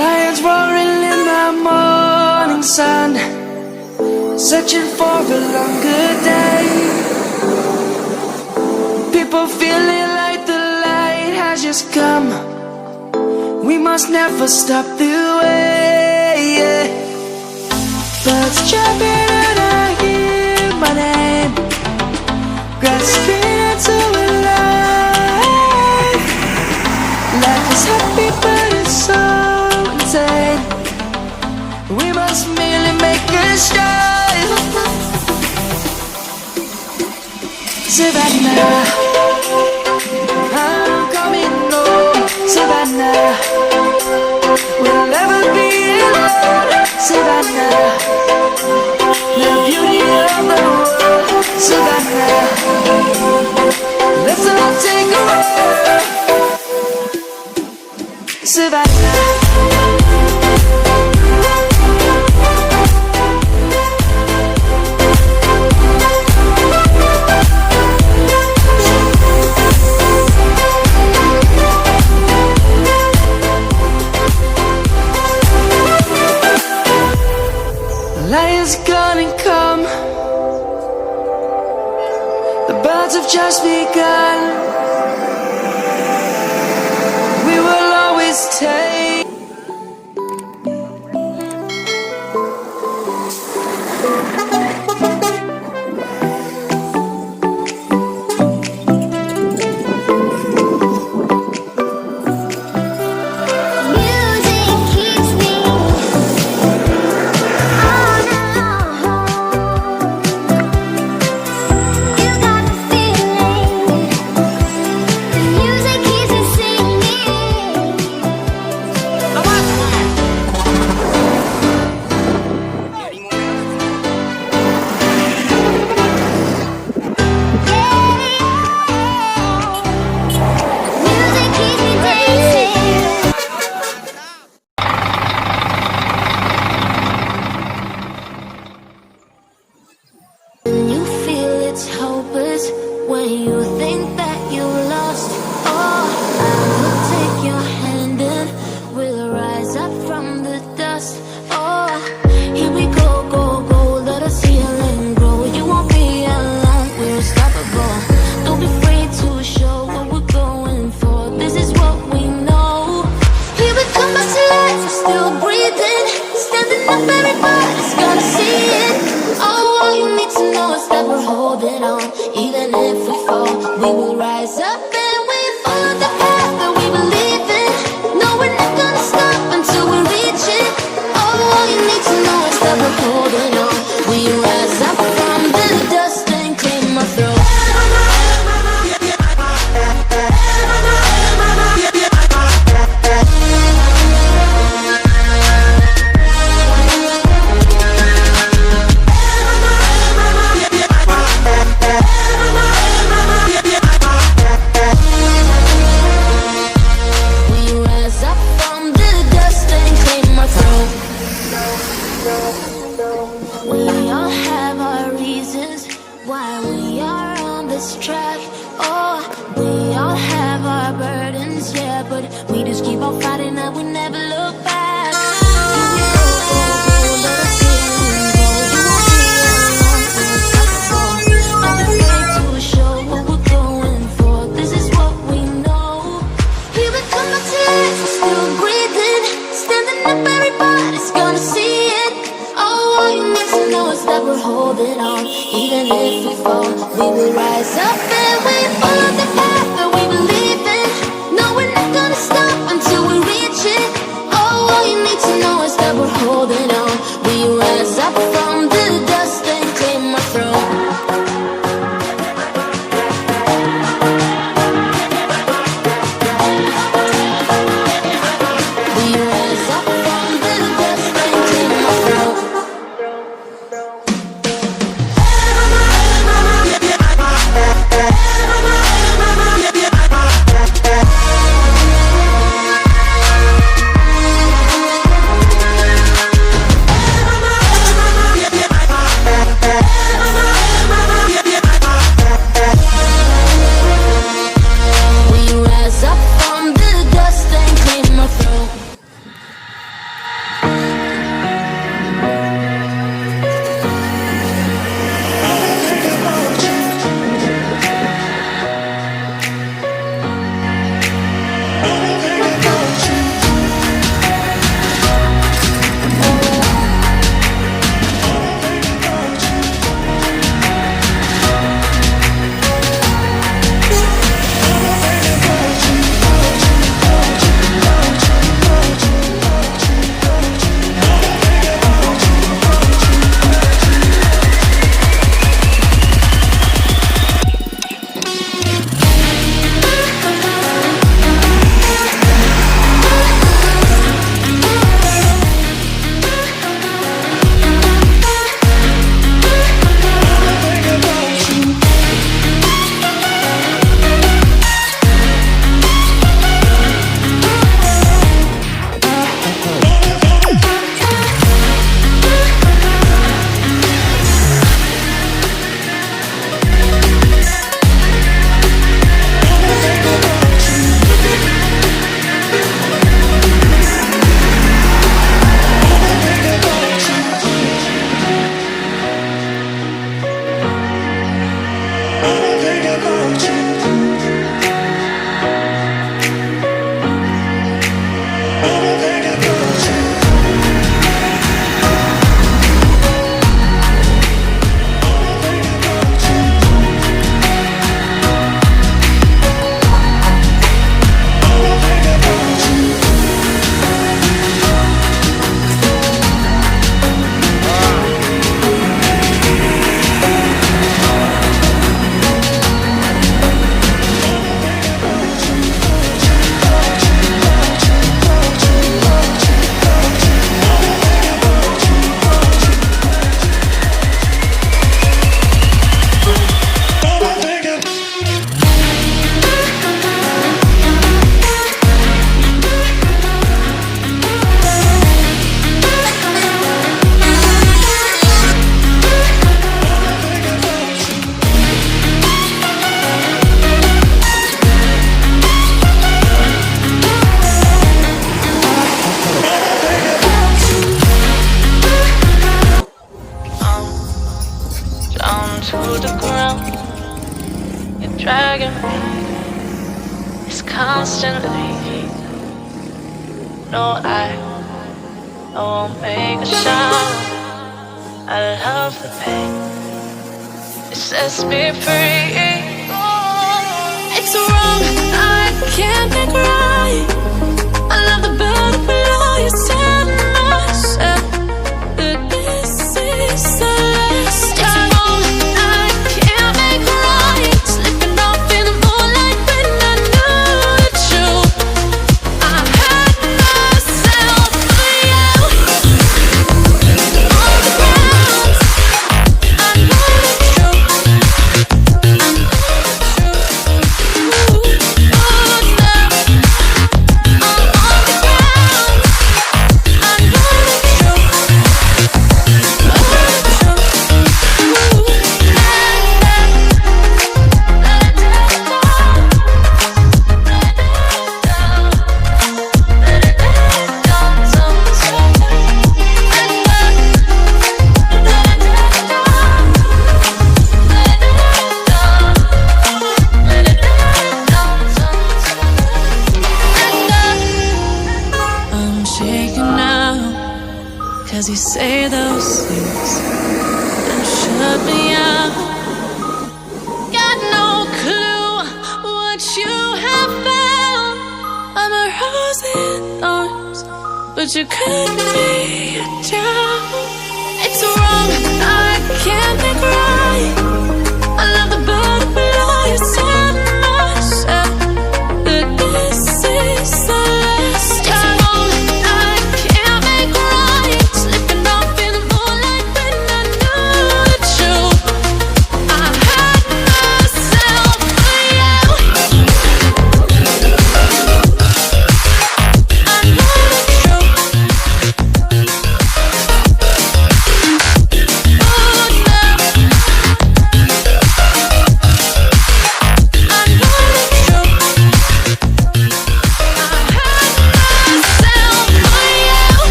Lions roaring in the morning sun, searching for a longer day. People feeling like the light has just come. We must never stop the way. Birds jumping and I hear my name, grasping into a life. Life is happy but it's so insane. We must merely make a start. Savannah, I'm coming home. Savannah, we'll never be alone. Savannah, the beauty of the world. Savannah, let's all take a walk. Savannah. Lion's gonna come. The birds have just begun. We will always take. No, I won't make a sound. I love the pain. It sets me free. It's wrong, I can't think right. I love the butterfly you set myself. But this is the last time. It's wrong, I can't make right. Slipping off in the moonlight when I knew the truth. I had myself for you. On the ground, I know the truth. I know the truth. Oh, now I'm on the ground. I know the truth. I'm shaking now, 'cause you say those things and shut me out. Got no clue what you have found. I'm a rose in thorns, but you cut me down. It's wrong, I can't think right.